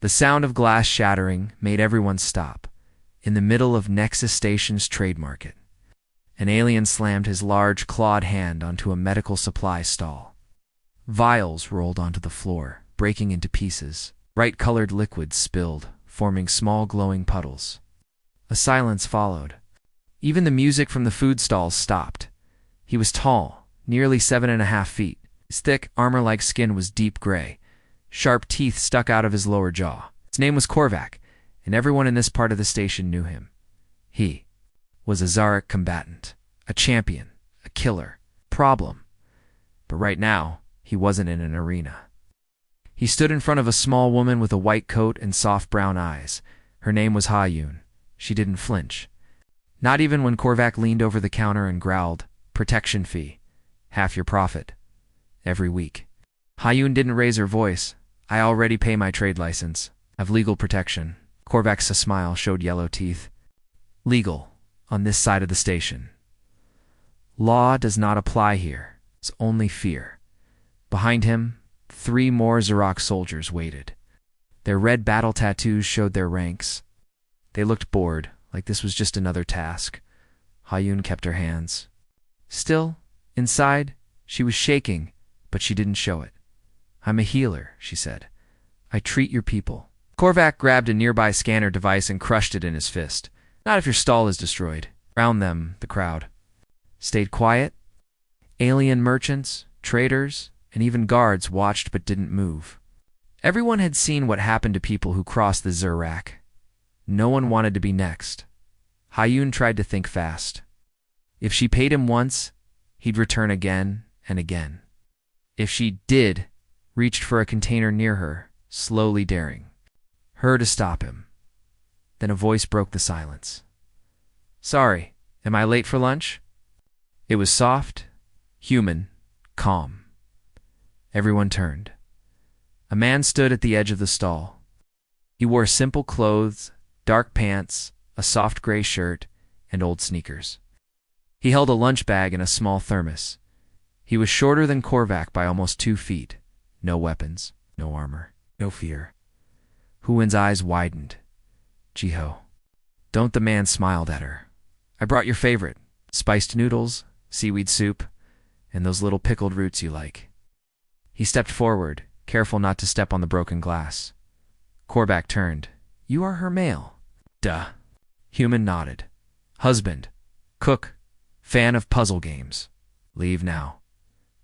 The sound of glass shattering made everyone stop, in the middle of Nexus Station's trade market. An alien slammed his large, clawed hand onto a medical supply stall. Vials rolled onto the floor, breaking into pieces. Bright-colored liquids spilled, forming small glowing puddles. A silence followed. Even the music from the food stalls stopped. He was tall, nearly 7.5 feet. His thick, armor-like skin was deep gray. Sharp teeth stuck out of his lower jaw. His name was Korvac, and everyone in this part of the station knew him. He was a Zarek combatant, a champion, a killer, problem. But right now, he wasn't in an arena. He stood in front of a small woman with a white coat and soft brown eyes. Her name was Ha-Yun. She didn't flinch. Not even when Korvac leaned over the counter and growled, "Protection fee. Half your profit. Every week." Ha-Yun didn't raise her voice. "I already pay my trade license. I've legal protection." Korvac's smile showed yellow teeth. "Legal, on this side of the station. Law does not apply here. It's only fear." Behind him, 3 more Zarok soldiers waited. Their red battle tattoos showed their ranks. They looked bored, like this was just another task. Ha-Yun kept her hands. Still, inside, she was shaking, but she didn't show it. "I'm a healer," she said. "I treat your people." Korvac grabbed a nearby scanner device and crushed it in his fist. "Not if your stall is destroyed." Around them, the crowd stayed quiet. Alien merchants, traders, and even guards watched but didn't move. Everyone had seen what happened to people who crossed the Zurak. No one wanted to be next. Ha-Yun tried to think fast. If she paid him once, he'd return again and again. If she reached for a container near her, slowly daring her to stop him. Then a voice broke the silence. "Sorry, am I late for lunch?" It was soft, human, calm. Everyone turned. A man stood at the edge of the stall. He wore simple clothes, dark pants, a soft gray shirt, and old sneakers. He held a lunch bag and a small thermos. He was shorter than Korvac by almost 2 feet. No weapons, no armor, no fear. Huin's eyes widened. "Jiho." "Don't." The man smiled at her. "I brought your favorite, spiced noodles, seaweed soup, and those little pickled roots you like." He stepped forward, careful not to step on the broken glass. Korvac turned. "You are her male." "Duh." Human nodded. "Husband, cook, fan of puzzle games. Leave now."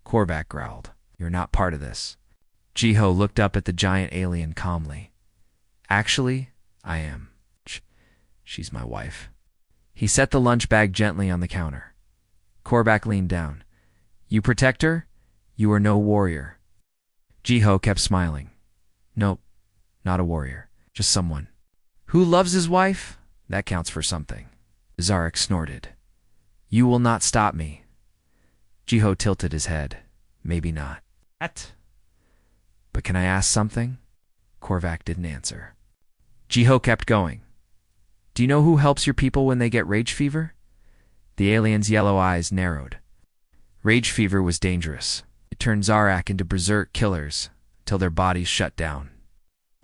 Korvac growled. "You're not part of this." Jiho looked up at the giant alien calmly. "Actually, I am. She's my wife." He set the lunch bag gently on the counter. Korvac leaned down. "You protect her? You are no warrior." Jiho kept smiling. "Nope, not a warrior. Just someone who loves his wife. That counts for something." Zarek snorted. "You will not stop me." Jiho tilted his head. "Maybe not." "But can I ask something?" Korvac didn't answer. Jiho kept going. "Do you know who helps your people when they get rage fever?" The alien's yellow eyes narrowed. Rage fever was dangerous. It turned Zarak into berserk killers till their bodies shut down.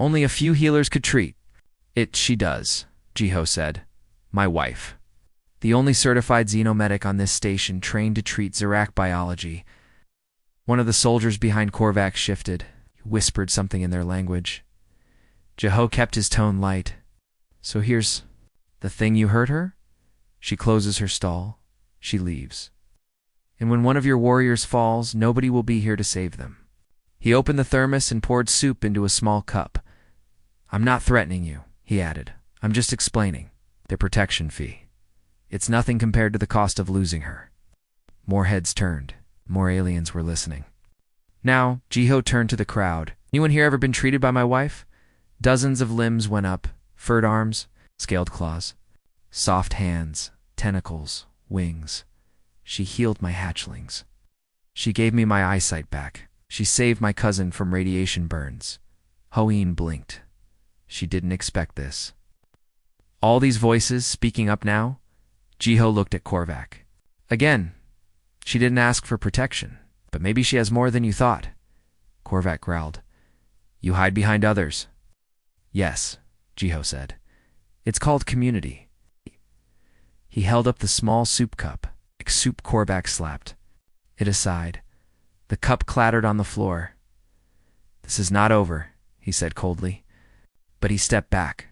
Only a few healers could treat. She does," Jiho said. "My wife. The only certified xenomedic on this station trained to treat Zarak biology." One of the soldiers behind Korvac shifted. He whispered something in their language. Jiho kept his tone light. "So here's the thing, you hurt her? She closes her stall. She leaves. And when one of your warriors falls, nobody will be here to save them." He opened the thermos and poured soup into a small cup. "I'm not threatening you," he added. "I'm just explaining. Their protection fee. It's nothing compared to the cost of losing her." More heads turned. More aliens were listening. Now, Jiho turned to the crowd. "Anyone here ever been treated by my wife?" Dozens of limbs went up. Furred arms, scaled claws, soft hands, tentacles, wings. "She healed my hatchlings. She gave me my eyesight back. She saved my cousin from radiation burns." Hoeen blinked. She didn't expect this. All these voices speaking up now? Jiho looked at Korvac. "Again, she didn't ask for protection, but maybe she has more than you thought." Korvac growled. "You hide behind others. Yes, Jiho said. It's called community. He held up the small soup cup. Soup Korvac slapped it aside. The cup clattered on the floor. This is not over, he said coldly. But he stepped back.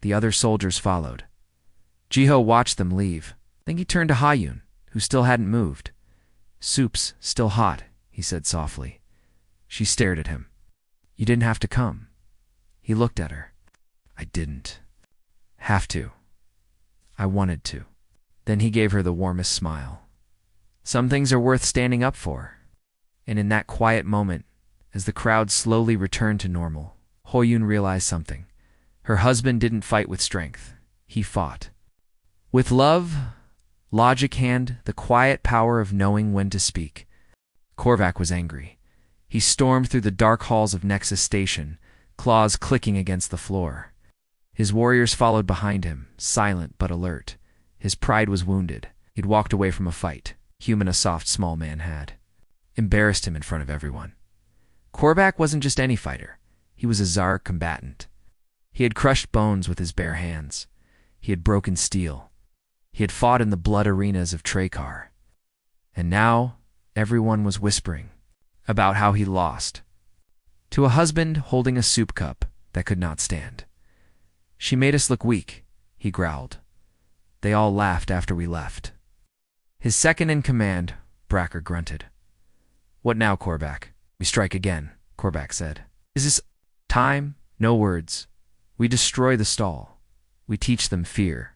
The other soldiers followed. Jiho watched them leave. Then he turned to Hayun, who still hadn't moved. Soup's still hot, he said softly. She stared at him. You didn't have to come. He looked at her. I didn't have to. I wanted to. Then he gave her the warmest smile. Some things are worth standing up for. And in that quiet moment, as the crowd slowly returned to normal, Hoyun realized something. Her husband didn't fight with strength. He fought with love, logic, and the quiet power of knowing when to speak. Korvac was angry. He stormed through the dark halls of Nexus Station, claws clicking against the floor. His warriors followed behind him, silent but alert. His pride was wounded. He'd walked away from a fight, human a soft small man had. Embarrassed him in front of everyone. Korvac wasn't just any fighter. He was a Zarg combatant. He had crushed bones with his bare hands. He had broken steel. He had fought in the blood arenas of Trakar. And now, everyone was whispering about how he lost to a husband holding a soup cup that could not stand. She made us look weak, he growled. They all laughed after we left. His second in command, Bracker grunted. What now, Korvac? We strike again, Korvac said. Is this time? No words. We destroy the stall. We teach them fear.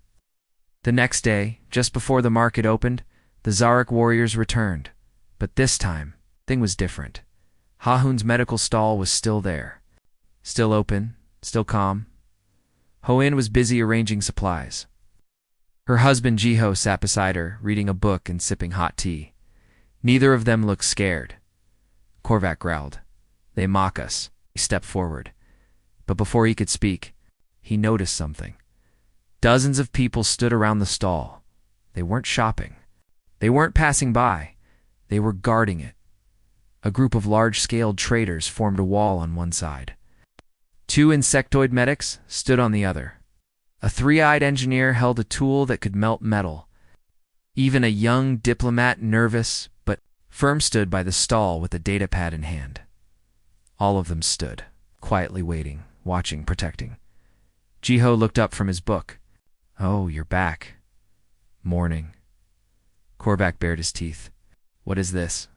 The next day, just before the market opened, the Zarek warriors returned. But this time, thing was different. Hahun's medical stall was still there. Still open, still calm. Hoin was busy arranging supplies. Her husband Jiho sat beside her, reading a book and sipping hot tea. Neither of them looked scared. Korvac growled. They mock us. He stepped forward. But before he could speak, he noticed something. Dozens of people stood around the stall. They weren't shopping. They weren't passing by. They were guarding it. A group of large-scaled traders formed a wall on one side. 2 insectoid medics stood on the other. A 3-eyed engineer held a tool that could melt metal. Even a young diplomat, nervous but firm, stood by the stall with a datapad in hand. All of them stood, quietly waiting, watching, protecting. Jiho looked up from his book. Oh, you're back. Morning. Korvac bared his teeth. What is this?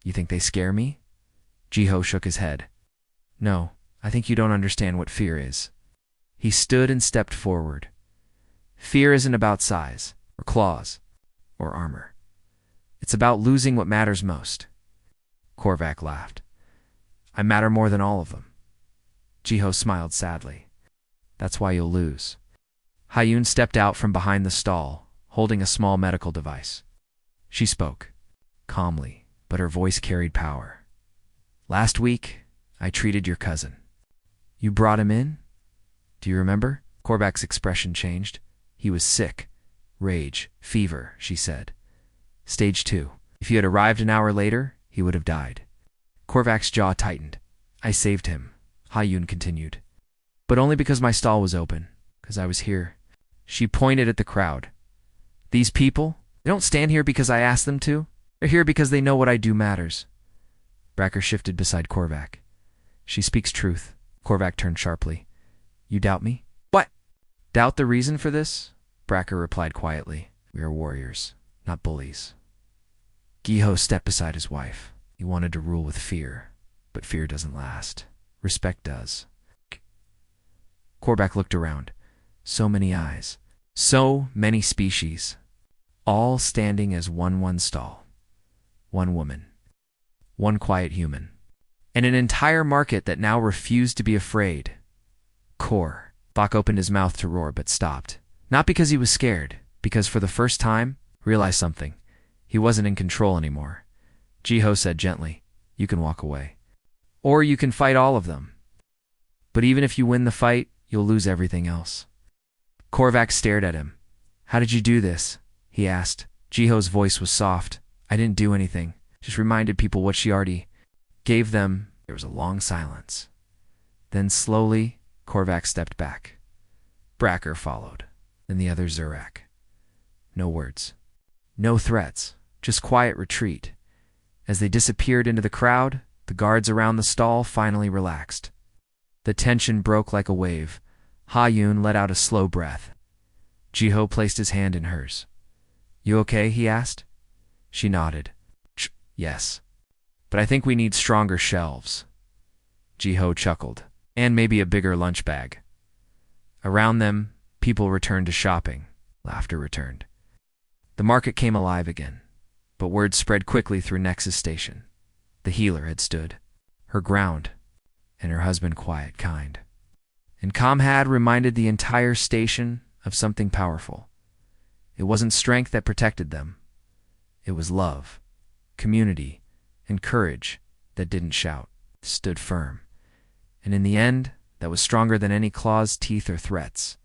You think they scare me? Jiho shook his head. No, I think you don't understand what fear is. He stood and stepped forward. Fear isn't about size, or claws, or armor. It's about losing what matters most. Korvac laughed. I matter more than all of them. Jiho smiled sadly. That's why you'll lose. Hayun stepped out from behind the stall, holding a small medical device. She spoke, calmly, but her voice carried power. Last week, I treated your cousin. You brought him in? Do you remember? Korvac's expression changed. He was sick. Rage, fever, she said. Stage 2. If you had arrived an hour later, he would have died. Korvac's jaw tightened. I saved him, Hayun continued. But only because my stall was open, because I was here. She pointed at the crowd. These people, they don't stand here because I asked them to. They're here because they know what I do matters. Bracker shifted beside Korvac. She speaks truth. Korvac turned sharply. You doubt me? What? Doubt the reason for this? Bracker replied quietly. We are warriors, not bullies. Jiho stepped beside his wife. He wanted to rule with fear, but fear doesn't last. Respect does. Korvac looked around. So many eyes. So many species. All standing as one stall. One woman. One quiet human. And an entire market that now refused to be afraid. Kor. Bach opened his mouth to roar but stopped. Not because he was scared, because for the first time, realized something. He wasn't in control anymore. Jiho said gently, you can walk away. Or you can fight all of them. But even if you win the fight, you'll lose everything else. Korvac stared at him. How did you do this? He asked. Jiho's voice was soft. I didn't do anything. Just reminded people what she already gave them. There was a long silence. Then slowly, Korvac stepped back. Bracker followed, then the other Zurak. No words. No threats, just quiet retreat. As they disappeared into the crowd, the guards around the stall finally relaxed. The tension broke like a wave. Ha-Yun let out a slow breath. Jiho placed his hand in hers. "You okay?" he asked. She nodded. "Yes. But I think we need stronger shelves." Jiho chuckled. "And maybe a bigger lunch bag." Around them, people returned to shopping. Laughter returned. The market came alive again, but word spread quickly through Nexus Station. The healer had stood, her ground, and her husband quiet, kind. And Comhad reminded the entire station of something powerful. It wasn't strength that protected them. It was love, community, and courage that didn't shout, stood firm. And in the end, that was stronger than any claws, teeth, or threats.